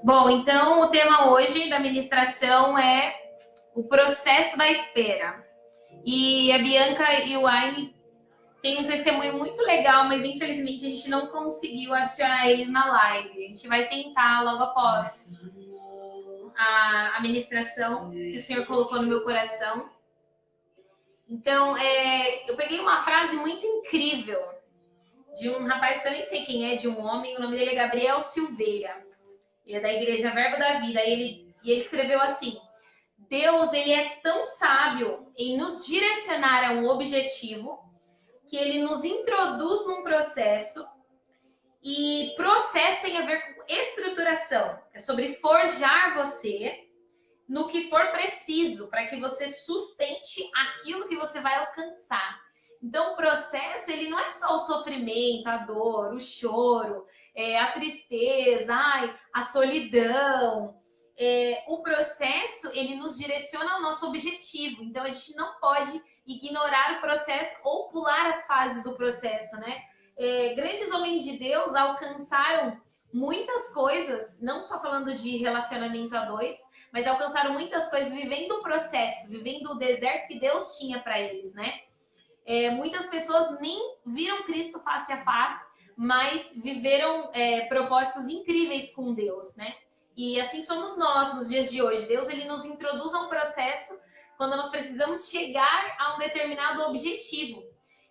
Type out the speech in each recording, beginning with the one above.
Bom, então o tema hoje da ministração é o processo da espera. E a Bianca e o Aine têm um testemunho muito legal, mas infelizmente a gente não conseguiu adicionar eles na live. A gente vai tentar logo após a ministração que o Senhor colocou no meu coração. Então, eu peguei uma frase muito incrível de um rapaz que eu nem sei quem é, de um homem, o nome dele é Gabriel Silveira. Ele é da Igreja Verbo da Vida. E ele escreveu assim: Deus, ele é tão sábio em nos direcionar a um objetivo que ele nos introduz num processo, e processo tem a ver com estruturação. É sobre forjar você no que for preciso para que você sustente aquilo que você vai alcançar. Então, o processo, ele não é só o sofrimento, a dor, o choro, a tristeza, a solidão. O processo, ele nos direciona ao nosso objetivo. Então, a gente não pode ignorar o processo ou pular as fases do processo, né? Grandes homens de Deus alcançaram muitas coisas, não só falando de relacionamento a dois, mas alcançaram muitas coisas vivendo o processo, vivendo o deserto que Deus tinha para eles, né? Muitas pessoas nem viram Cristo face a face, mas viveram propósitos incríveis com Deus, né? E assim somos nós nos dias de hoje. Deus, ele nos introduz a um processo quando nós precisamos chegar a um determinado objetivo.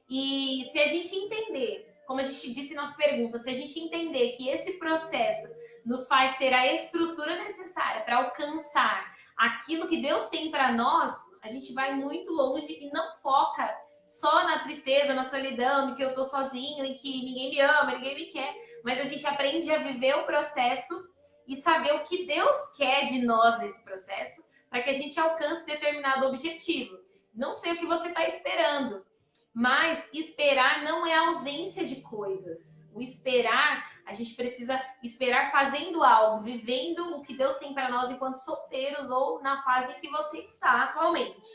E se a gente entender, como a gente disse nas perguntas, se a gente entender que esse processo nos faz ter a estrutura necessária para alcançar aquilo que Deus tem para nós, a gente vai muito longe e não foca só na tristeza, na solidão, em que eu tô sozinho, em que ninguém me ama, ninguém me quer, mas a gente aprende a viver o processo e saber o que Deus quer de nós nesse processo, para que a gente alcance determinado objetivo. Não sei o que você está esperando, mas esperar não é ausência de coisas. O esperar, a gente precisa esperar fazendo algo, vivendo o que Deus tem para nós enquanto solteiros ou na fase em que você está atualmente.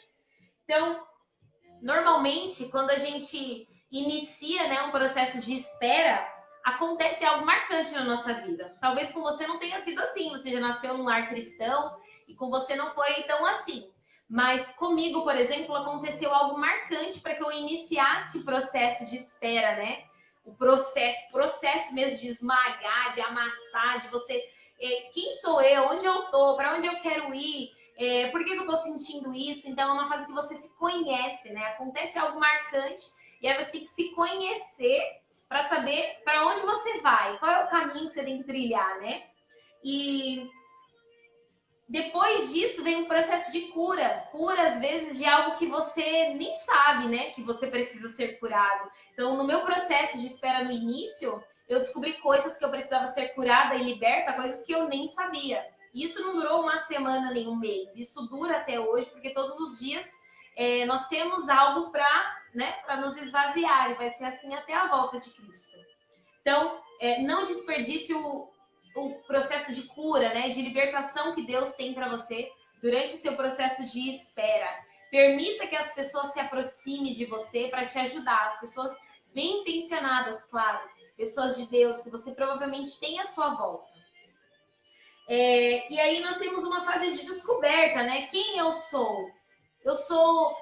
Então, normalmente, quando a gente inicia, né, um processo de espera, acontece algo marcante na nossa vida. Talvez com você não tenha sido assim, você já nasceu num lar cristão e com você não foi tão assim. Mas comigo, por exemplo, aconteceu algo marcante para que eu iniciasse o processo de espera, né? O processo mesmo de esmagar, de amassar, de você, quem sou eu, onde eu tô, para onde eu quero ir, por que eu tô sentindo isso? Então é uma fase que você se conhece, né? Acontece algo marcante e aí você tem que se conhecer para saber para onde você vai, qual é o caminho que você tem que trilhar, né? E depois disso vem um processo de cura. Cura, às vezes, de algo que você nem sabe, né? Que você precisa ser curado. Então, no meu processo de espera no início, eu descobri coisas que eu precisava ser curada e liberta, coisas que eu nem sabia. Isso não durou uma semana nem um mês. Isso dura até hoje, porque todos os dias nós temos algo para, né, para nos esvaziar. E vai ser assim até a volta de Cristo. Então, não desperdice o processo de cura, né, de libertação que Deus tem para você durante o seu processo de espera. Permita que as pessoas se aproximem de você para te ajudar. As pessoas bem intencionadas, claro. Pessoas de Deus que você provavelmente tem à sua volta. E aí nós temos uma fase de descoberta, né? Quem eu sou? Eu sou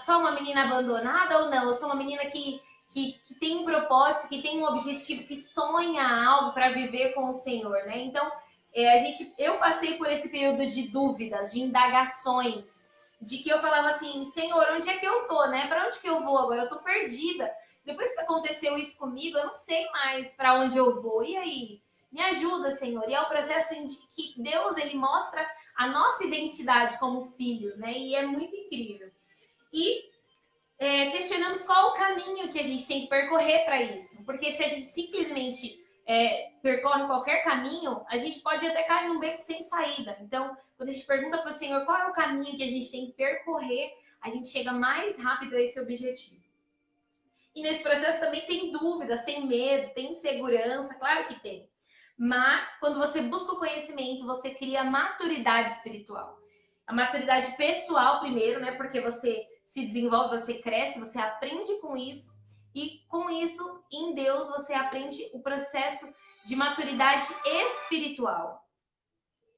só uma menina abandonada ou não? Eu sou uma menina que tem um propósito, que tem um objetivo, que sonha algo para viver com o Senhor, né? Então, eu passei por esse período de dúvidas, de indagações, de que eu falava assim, Senhor, onde é que eu tô, né? Para onde que eu vou agora? Eu tô perdida. Depois que aconteceu isso comigo, eu não sei mais para onde eu vou. E aí? Me ajuda, Senhor. E é o processo em que Deus, ele mostra a nossa identidade como filhos, né? E é muito incrível. E questionamos qual o caminho que a gente tem que percorrer para isso. Porque se a gente simplesmente percorre qualquer caminho, a gente pode até cair num beco sem saída. Então, quando a gente pergunta para o Senhor qual é o caminho que a gente tem que percorrer, a gente chega mais rápido a esse objetivo. E nesse processo também tem dúvidas, tem medo, tem insegurança, claro que tem. Mas, quando você busca o conhecimento, você cria maturidade espiritual. A maturidade pessoal primeiro, né? Porque você se desenvolve, você cresce, você aprende com isso. E com isso, em Deus, você aprende o processo de maturidade espiritual.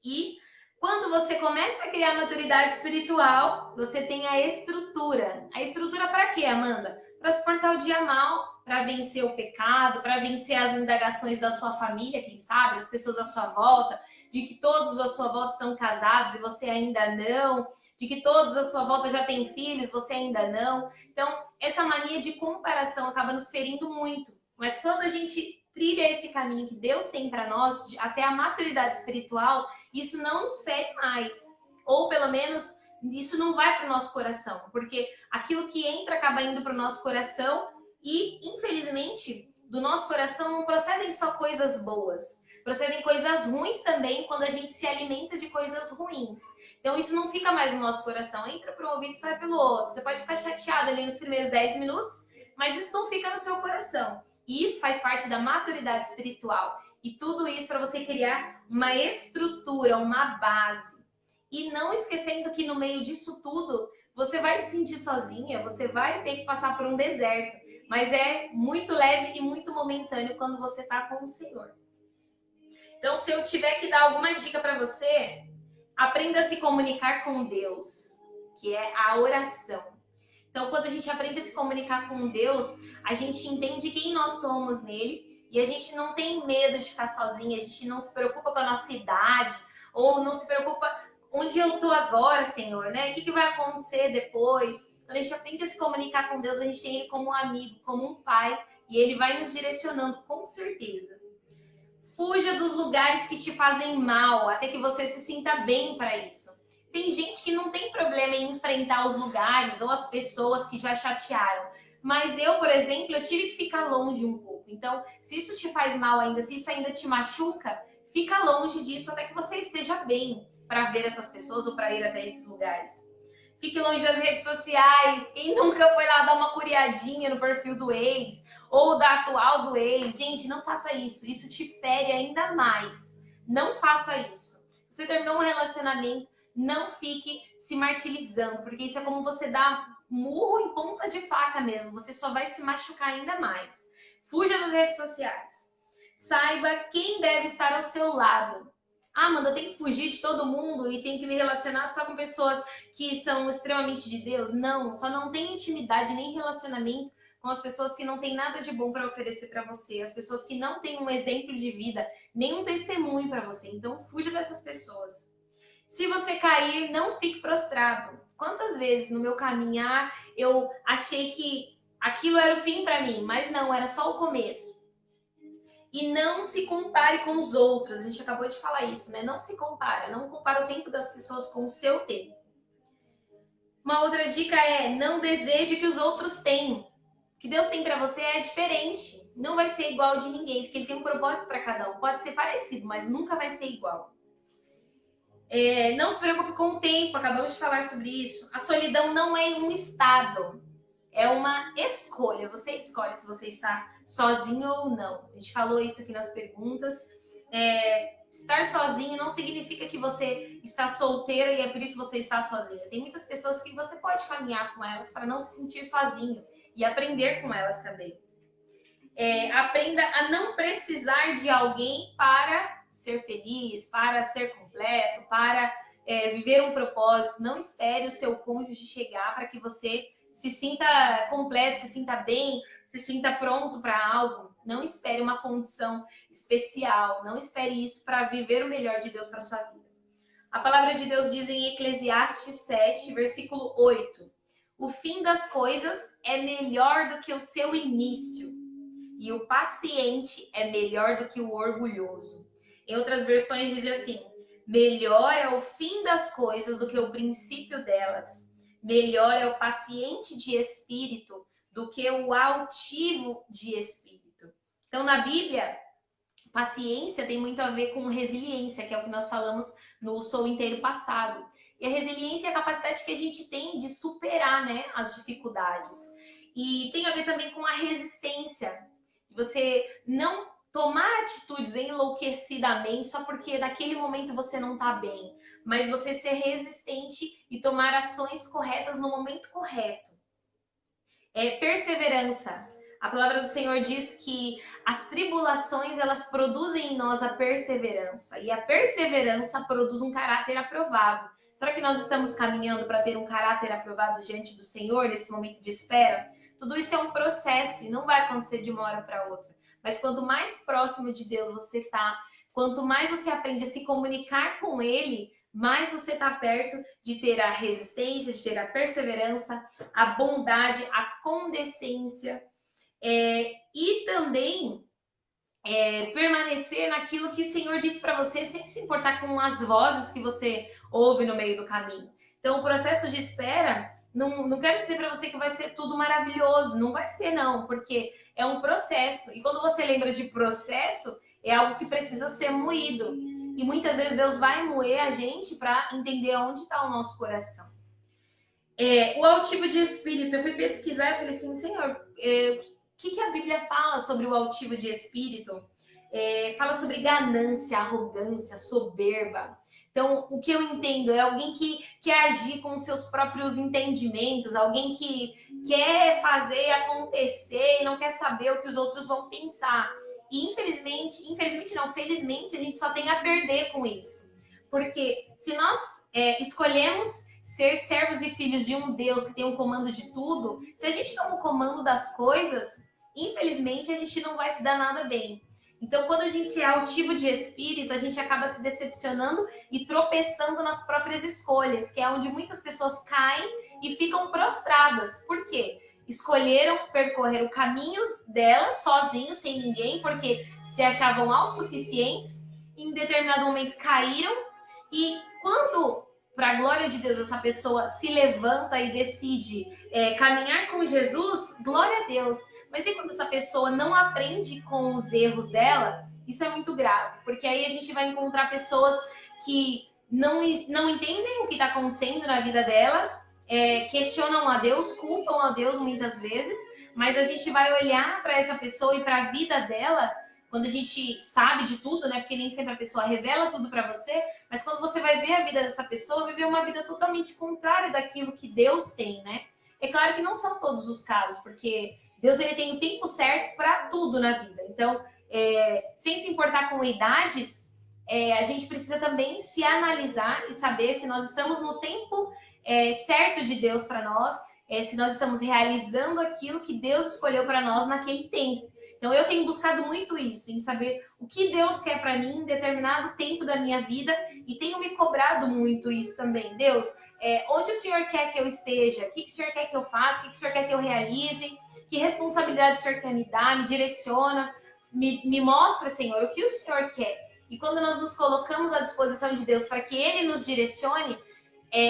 E quando você começa a criar maturidade espiritual, você tem a estrutura. A estrutura para quê, Amanda? Para suportar o dia mal, para vencer o pecado, para vencer as indagações da sua família, quem sabe, das pessoas à sua volta, de que todos à sua volta estão casados e você ainda não, de que todos à sua volta já têm filhos, você ainda não. Então, essa mania de comparação acaba nos ferindo muito. Mas quando a gente trilha esse caminho que Deus tem para nós, até a maturidade espiritual, isso não nos fere mais. Ou pelo menos isso não vai para o nosso coração. Porque aquilo que entra acaba indo para o nosso coração e, infelizmente, do nosso coração não procedem só coisas boas. Procedem coisas ruins também quando a gente se alimenta de coisas ruins. Então isso não fica mais no nosso coração. Entra por um ouvido e sai pelo outro. Você pode ficar chateado ali nos primeiros 10 minutos, mas isso não fica no seu coração. E isso faz parte da maturidade espiritual. E tudo isso para você criar uma estrutura, uma base. E não esquecendo que no meio disso tudo, você vai se sentir sozinha, você vai ter que passar por um deserto. Mas é muito leve e muito momentâneo quando você está com o Senhor. Então, se eu tiver que dar alguma dica para você, aprenda a se comunicar com Deus, que é a oração. Então, quando a gente aprende a se comunicar com Deus, a gente entende quem nós somos nele e a gente não tem medo de ficar sozinha, a gente não se preocupa com a nossa idade ou não se preocupa onde eu estou agora, Senhor, né? O que vai acontecer depois? Quando a gente aprende a se comunicar com Deus, a gente tem ele como um amigo, como um pai e ele vai nos direcionando com certeza. Fuja dos lugares que te fazem mal, até que você se sinta bem para isso. Tem gente que não tem problema em enfrentar os lugares ou as pessoas que já chatearam. Mas eu, por exemplo, eu tive que ficar longe um pouco. Então, se isso te faz mal ainda, se isso ainda te machuca, fica longe disso até que você esteja bem para ver essas pessoas ou para ir até esses lugares. Fique longe das redes sociais. Quem nunca foi lá dar uma curiadinha no perfil do ex ou da atual do ex? Gente, não faça isso. Isso te fere ainda mais. Não faça isso. Você terminou um relacionamento, não fique se martirizando, porque isso é como você dar murro em ponta de faca mesmo. Você só vai se machucar ainda mais. Fuja das redes sociais. Saiba quem deve estar ao seu lado. Ah, Amanda, eu tenho que fugir de todo mundo e tenho que me relacionar só com pessoas que são extremamente de Deus? Não, só não tem intimidade nem relacionamento com as pessoas que não têm nada de bom para oferecer para você, as pessoas que não têm um exemplo de vida, nem um testemunho para você. Então, fuja dessas pessoas. Se você cair, não fique prostrado. Quantas vezes no meu caminhar eu achei que aquilo era o fim para mim, mas não, era só o começo. E não se compare com os outros. A gente acabou de falar isso, né? Não se compara. Não compara o tempo das pessoas com o seu tempo. Uma outra dica é não deseje que os outros tenham. O que Deus tem para você é diferente. Não vai ser igual de ninguém, porque Ele tem um propósito para cada um. Pode ser parecido, mas nunca vai ser igual. Não se preocupe com o tempo. Acabamos de falar sobre isso. A solidão não é um estado. É uma escolha. Você escolhe se você está sozinho ou não. A gente falou isso aqui nas perguntas. Estar sozinho não significa que você está solteira e é por isso que você está sozinha. Tem muitas pessoas que você pode caminhar com elas para não se sentir sozinho e aprender com elas também. Aprenda a não precisar de alguém para ser feliz, para ser completo, para viver um propósito. Não espere o seu cônjuge chegar para que você se sinta completo, se sinta bem, se sinta pronto para algo. Não espere uma condição especial. Não espere isso para viver o melhor de Deus para sua vida. A palavra de Deus diz em Eclesiastes 7, versículo 8. O fim das coisas é melhor do que o seu início, e o paciente é melhor do que o orgulhoso. Em outras versões diz assim: melhor é o fim das coisas do que o princípio delas. Melhor é o paciente de espírito do que o altivo de espírito. Então, na Bíblia, paciência tem muito a ver com resiliência, que é o que nós falamos no Sou Inteiro passado. E a resiliência é a capacidade que a gente tem de superar, né, as dificuldades. E tem a ver também com a resistência. Você não tomar atitudes enlouquecidamente só porque naquele momento você não está bem, mas você ser resistente e tomar ações corretas no momento correto. Perseverança. A palavra do Senhor diz que as tribulações, elas produzem em nós a perseverança. E a perseverança produz um caráter aprovado. Será que nós estamos caminhando para ter um caráter aprovado diante do Senhor nesse momento de espera? Tudo isso é um processo e não vai acontecer de uma hora para outra. Mas quanto mais próximo de Deus você está, quanto mais você aprende a se comunicar com Ele, mais você está perto de ter a resistência, de ter a perseverança, a bondade, a condescência, e também permanecer naquilo que o Senhor disse para você, sem se importar com as vozes que você ouve no meio do caminho. Então, o processo de espera, não quero dizer para você que vai ser tudo maravilhoso, não vai ser não, porque é um processo. E quando você lembra de processo, é algo que precisa ser moído. E muitas vezes Deus vai moer a gente para entender onde está o nosso coração. O altivo de espírito, eu fui pesquisar e falei assim, Senhor, o que a Bíblia fala sobre o altivo de espírito? Fala sobre ganância, arrogância, soberba. Então, o que eu entendo é alguém que quer agir com seus próprios entendimentos, alguém que quer fazer acontecer e não quer saber o que os outros vão pensar. E infelizmente não, felizmente, a gente só tem a perder com isso. Porque se nós escolhemos ser servos e filhos de um Deus que tem o comando de tudo, se a gente toma o comando das coisas, infelizmente a gente não vai se dar nada bem. Então, quando a gente é altivo de espírito, a gente acaba se decepcionando e tropeçando nas próprias escolhas, que é onde muitas pessoas caem e ficam prostradas. Por quê? Escolheram percorrer o caminho delas sozinhos, sem ninguém, porque se achavam autossuficientes, em determinado momento caíram, e quando, para a glória de Deus, essa pessoa se levanta e decide caminhar com Jesus, glória a Deus. Mas e quando essa pessoa não aprende com os erros dela? Isso é muito grave, porque aí a gente vai encontrar pessoas que não entendem o que está acontecendo na vida delas, questionam a Deus, culpam a Deus muitas vezes, mas a gente vai olhar para essa pessoa e para a vida dela, quando a gente sabe de tudo, né? Porque nem sempre a pessoa revela tudo para você, mas quando você vai ver a vida dessa pessoa, viver uma vida totalmente contrária daquilo que Deus tem, né? É claro que não são todos os casos, porque Deus ele tem o tempo certo para tudo na vida. Então, sem se importar com idades, a gente precisa também se analisar e saber se nós estamos no tempo certo de Deus para nós, se nós estamos realizando aquilo que Deus escolheu para nós naquele tempo. Então, eu tenho buscado muito isso, em saber o que Deus quer para mim em determinado tempo da minha vida, e tenho me cobrado muito isso também. Deus, onde o Senhor quer que eu esteja? O que o Senhor quer que eu faça? O que o Senhor quer que eu realize? Que responsabilidade o Senhor quer me dar? Me direciona, me mostra, Senhor, o que o Senhor quer. E quando nós nos colocamos à disposição de Deus para que Ele nos direcione,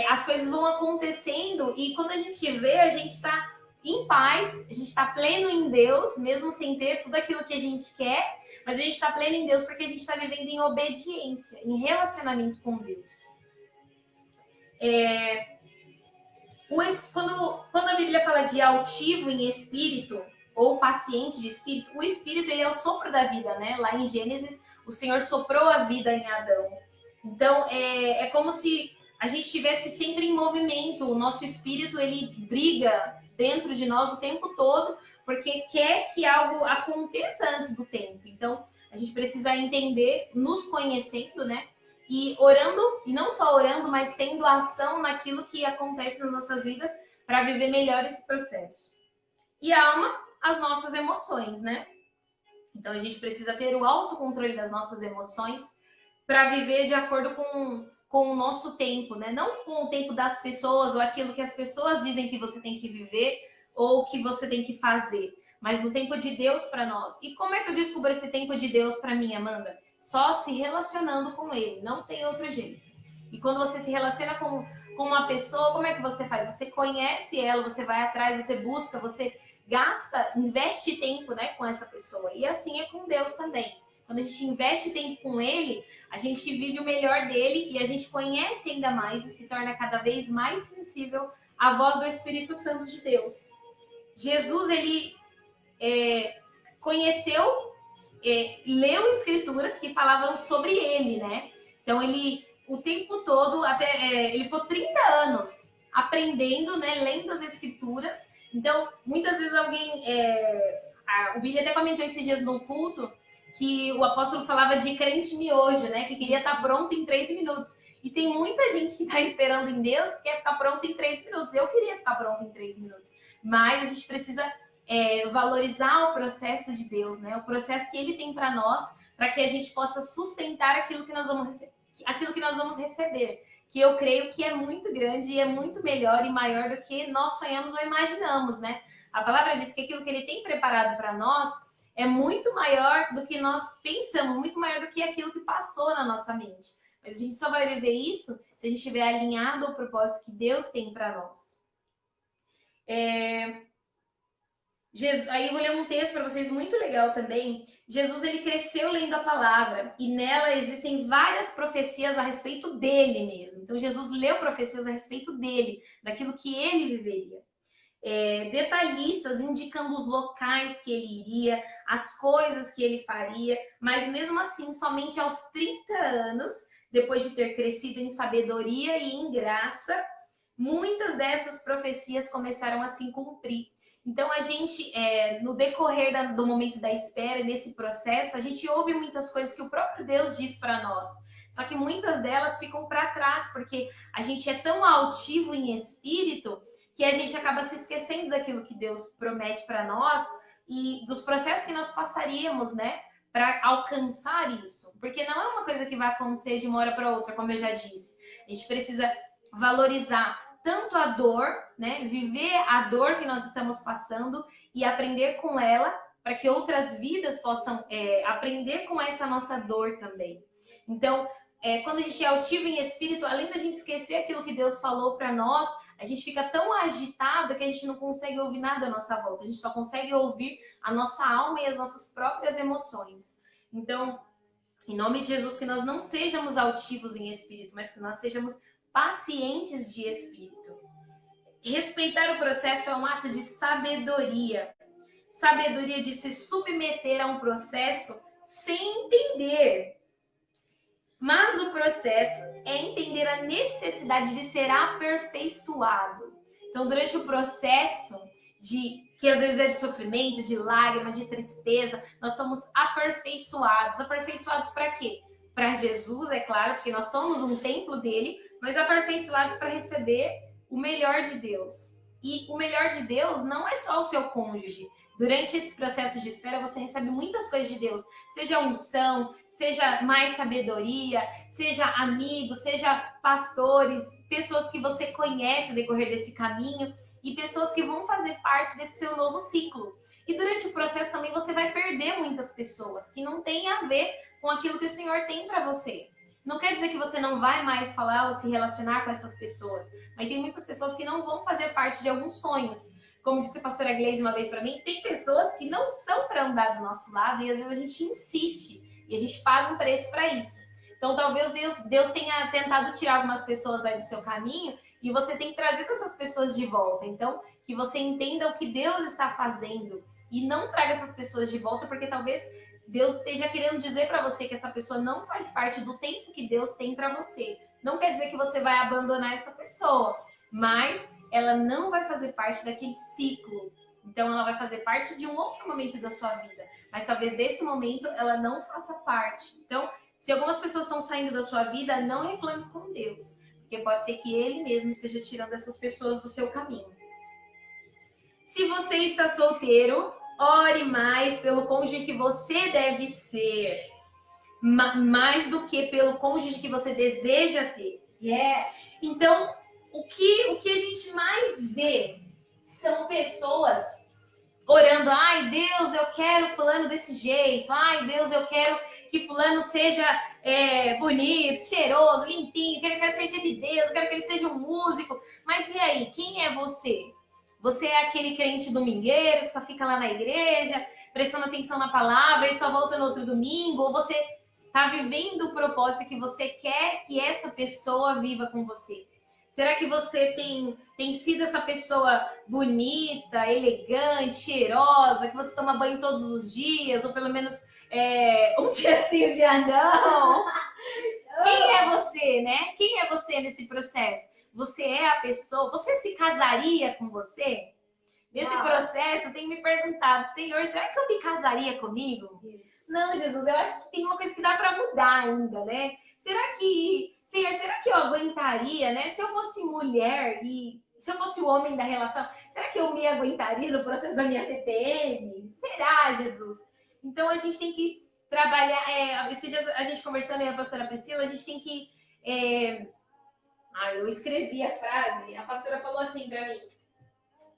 as coisas vão acontecendo, e quando a gente vê, a gente está em paz, a gente está pleno em Deus, mesmo sem ter tudo aquilo que a gente quer, mas a gente está pleno em Deus porque a gente está vivendo em obediência, em relacionamento com Deus. Quando a Bíblia fala de altivo em espírito, ou paciente de espírito, o espírito ele é o sopro da vida, né? Lá em Gênesis, o Senhor soprou a vida em Adão. Então, é como se a gente estivesse sempre em movimento. O nosso espírito, ele briga dentro de nós o tempo todo, porque quer que algo aconteça antes do tempo. Então, a gente precisa entender, nos conhecendo, né? E orando, e não só orando, mas tendo ação naquilo que acontece nas nossas vidas para viver melhor esse processo. E a alma, as nossas emoções, né? Então, a gente precisa ter o autocontrole das nossas emoções para viver de acordo com o nosso tempo, né? Não com o tempo das pessoas ou aquilo que as pessoas dizem que você tem que viver ou que você tem que fazer, mas no tempo de Deus para nós. E como é que eu descubro esse tempo de Deus para mim, Amanda? Só se relacionando com Ele, não tem outro jeito. E quando você se relaciona com uma pessoa, como é que você faz? Você conhece ela, você vai atrás, você busca, você gasta, investe tempo, né, com essa pessoa. E assim é com Deus também. Quando a gente investe tempo com Ele, a gente vive o melhor dele e a gente conhece ainda mais e se torna cada vez mais sensível à voz do Espírito Santo de Deus. Jesus, ele conheceu, leu escrituras que falavam sobre ele, né? Então, ele, o tempo todo, ele ficou 30 anos aprendendo, né, lendo as escrituras. Então, muitas vezes O Billy até comentou esses dias no culto que o apóstolo falava de crente miojo, né? Que queria estar pronto em 3 minutos. E tem muita gente que está esperando em Deus que quer ficar pronto em 3 minutos. Eu queria ficar pronto em 3 minutos. Mas a gente precisa valorizar o processo de Deus, né? O processo que Ele tem para nós, para que a gente possa sustentar aquilo que nós vamos receber. Que eu creio que é muito grande e é muito melhor e maior do que nós sonhamos ou imaginamos, né? A palavra diz que aquilo que Ele tem preparado para nós é muito maior do que nós pensamos, muito maior do que aquilo que passou na nossa mente. Mas a gente só vai viver isso se a gente estiver alinhado ao propósito que Deus tem para nós. Aí eu vou ler um texto para vocês muito legal também. Jesus, ele cresceu lendo a palavra e nela existem várias profecias a respeito dele mesmo. Então Jesus leu profecias a respeito dele, daquilo que ele viveria. Detalhistas indicando os locais que ele iria, as coisas que ele faria, mas mesmo assim, somente aos 30 anos, depois de ter crescido em sabedoria e em graça, muitas dessas profecias começaram a se cumprir. Então, a gente, no decorrer do momento da espera, nesse processo, a gente ouve muitas coisas que o próprio Deus diz para nós. Só que muitas delas ficam para trás, porque a gente é tão altivo em espírito que a gente acaba se esquecendo daquilo que Deus promete para nós e dos processos que nós passaríamos, né, para alcançar isso. Porque não é uma coisa que vai acontecer de uma hora para outra, como eu já disse. A gente precisa valorizar tanto a dor, né, viver a dor que nós estamos passando e aprender com ela, para que outras vidas possam aprender com essa nossa dor também. Então, quando a gente é altivo em espírito, além da gente esquecer aquilo que Deus falou para nós, a gente fica tão agitado que a gente não consegue ouvir nada à nossa volta. A gente só consegue ouvir a nossa alma e as nossas próprias emoções. Então, em nome de Jesus, que nós não sejamos altivos em espírito, mas que nós sejamos pacientes de espírito. Respeitar o processo é um ato de sabedoria. Sabedoria de se submeter a um processo sem entender. Mas o processo é entender a necessidade de ser aperfeiçoado. Então, durante o processo, que às vezes é de sofrimento, de lágrima, de tristeza, nós somos aperfeiçoados. Aperfeiçoados para quê? Para Jesus, é claro, porque nós somos um templo dele, mas aperfeiçoados para receber o melhor de Deus. E o melhor de Deus não é só o seu cônjuge. Durante esse processo de espera, você recebe muitas coisas de Deus. Seja unção, seja mais sabedoria, seja amigos, seja pastores, pessoas que você conhece no decorrer desse caminho e pessoas que vão fazer parte desse seu novo ciclo. E durante o processo também você vai perder muitas pessoas que não têm a ver com aquilo que o Senhor tem para você. Não quer dizer que você não vai mais falar ou se relacionar com essas pessoas, mas tem muitas pessoas que não vão fazer parte de alguns sonhos. Como disse a pastora Gleise uma vez para mim, tem pessoas que não são para andar do nosso lado e às vezes a gente insiste e a gente paga um preço para isso. Então talvez Deus tenha tentado tirar algumas pessoas aí do seu caminho e você tem que trazer essas pessoas de volta. Então que você entenda o que Deus está fazendo e não traga essas pessoas de volta, porque talvez Deus esteja querendo dizer para você que essa pessoa não faz parte do tempo que Deus tem para você. Não quer dizer que você vai abandonar essa pessoa, mas ela não vai fazer parte daquele ciclo. Então, ela vai fazer parte de um outro momento da sua vida. Mas talvez desse momento ela não faça parte. Então, se algumas pessoas estão saindo da sua vida, não reclame com Deus. Porque pode ser que Ele mesmo esteja tirando essas pessoas do seu caminho. Se você está solteiro, ore mais pelo cônjuge que você deve ser. Mais do que pelo cônjuge que você deseja ter. Então, o que a gente mais vê são pessoas orando, ai Deus, eu quero fulano desse jeito, ai Deus, eu quero que fulano seja bonito, cheiroso, limpinho, quero que ele seja de Deus, quero que ele seja um músico. Mas e aí, quem é você? Você é aquele crente domingueiro que só fica lá na igreja, prestando atenção na palavra e só volta no outro domingo? Ou você está vivendo o propósito que você quer que essa pessoa viva com você? Será que você tem sido essa pessoa bonita, elegante, cheirosa, que você toma banho todos os dias, ou pelo menos um dia sim, um dia não? Quem é você, né? Quem é você nesse processo? Você é a pessoa? Você se casaria com você? Nesse processo, eu tenho me perguntado, Senhor, será que eu me casaria comigo? Isso. Não, Jesus, eu acho que tem uma coisa que dá para mudar ainda, né? Senhor, será que eu aguentaria, né? Se eu fosse mulher e se eu fosse o homem da relação, será que eu me aguentaria no processo da minha TPM? Será, Jesus? Então a gente tem que trabalhar. Esses dias a gente conversando, eu e a pastora Priscila, a gente tem que. Eu escrevi a frase, a pastora falou assim para mim.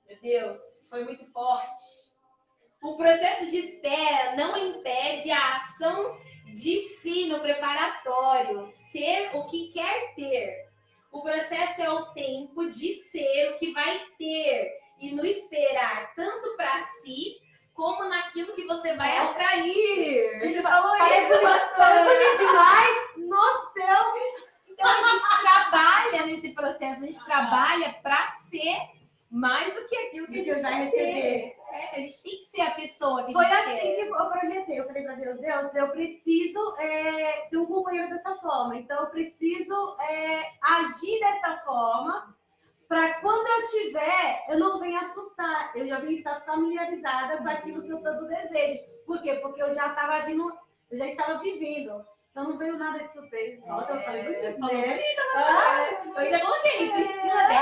Meu Deus, foi muito forte. O processo de espera não impede a ação de si no preparatório, ser o que quer ter. O processo é o tempo de ser o que vai ter e no esperar tanto para si como naquilo que você vai atrair. Você falou isso, pastor? Bonito demais. Nossa céu. Então a gente trabalha nesse processo, a gente trabalha para ser mais do que aquilo que a gente vai receber. A gente tem que ser a pessoa que a gente quer. Foi assim quer. que eu projetei. Eu falei para Deus, Deus, eu preciso ter um companheiro dessa forma. Então, eu preciso agir dessa forma para quando eu tiver, eu não venha assustar. Eu já venho estar familiarizada com aquilo que eu tanto desejo. Por quê? Porque eu já estava agindo, eu já estava vivendo. Então não veio nada de surpresa. Nossa, eu falei bonito, né? Eu ainda coloquei, Priscila 10.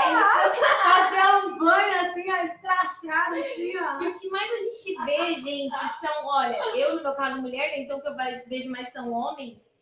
Fazer um banho assim, escrachado, assim, ó. E o que mais a gente vê, gente, são, olha, eu no meu caso mulher, né, então o que eu vejo mais são homens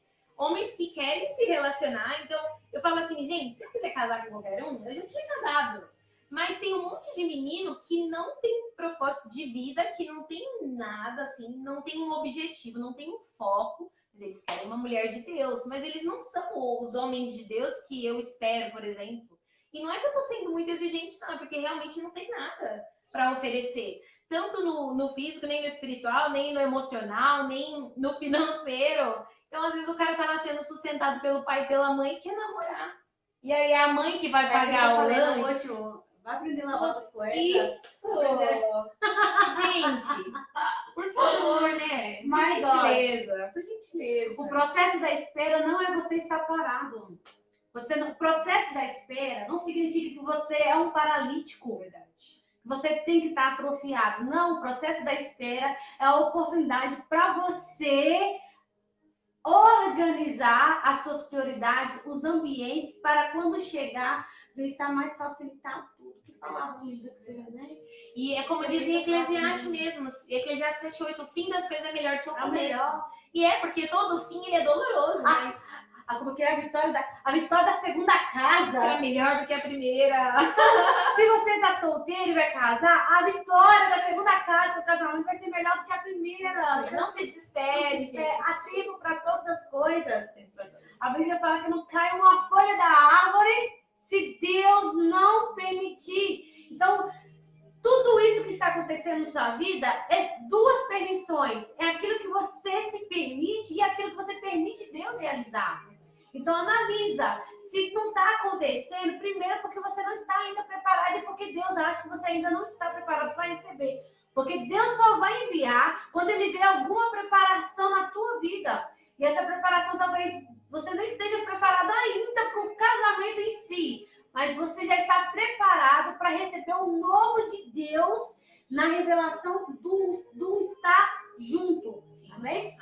que querem se relacionar. Então eu falo assim, gente, se eu quiser casar com qualquer um, eu já tinha casado. Mas tem um monte de menino que não tem propósito de vida, que não tem nada assim, não tem um objetivo, não tem um foco. Eles querem uma mulher de Deus, mas eles não são os homens de Deus que eu espero, por exemplo. E não é que eu tô sendo muito exigente, não, é porque realmente não tem nada para oferecer. Tanto no físico, nem no espiritual, nem no emocional, nem no financeiro. Então, às vezes, o cara tá sendo sustentado pelo pai e pela mãe e quer namorar. E aí é a mãe que vai pagar o lanche. Vai aprender a lavar suas cuecas. Isso! Gente, por favor, né? Por gentileza. O processo da espera não é você estar parado. O processo da espera não significa que você é um paralítico. Verdade. Você tem que estar atrofiado. Não, o processo da espera é a oportunidade para você organizar as suas prioridades, os ambientes, para quando chegar, estar mais facilitado tudo. Que palavra linda que você vê, né? E é como diz em Eclesiastes mesmo, Eclesiastes 7:8, o fim das coisas é melhor que o começo. E porque todo fim ele é doloroso, mas... Como que é a vitória da segunda casa? É melhor do que a primeira. Se você está solteiro e vai casar, a vitória da segunda casa do casamento vai ser melhor do que a primeira. Não se desespere. Há tempo para todas as coisas. A Bíblia fala que não cai uma folha da árvore se Deus não permitir. Então, tudo isso que está acontecendo na sua vida é duas permissões. É aquilo que você se permite e aquilo que você permite Deus realizar. Então, analisa. Se não está acontecendo, primeiro porque você não está ainda preparado e porque Deus acha que você ainda não está preparado para receber. Porque Deus só vai enviar quando Ele vê alguma preparação na tua vida. E essa preparação talvez você não esteja preparado ainda para o casamento em si. Mas você já está preparado para receber o novo de Deus na revelação do estar junto. Sim. Amém?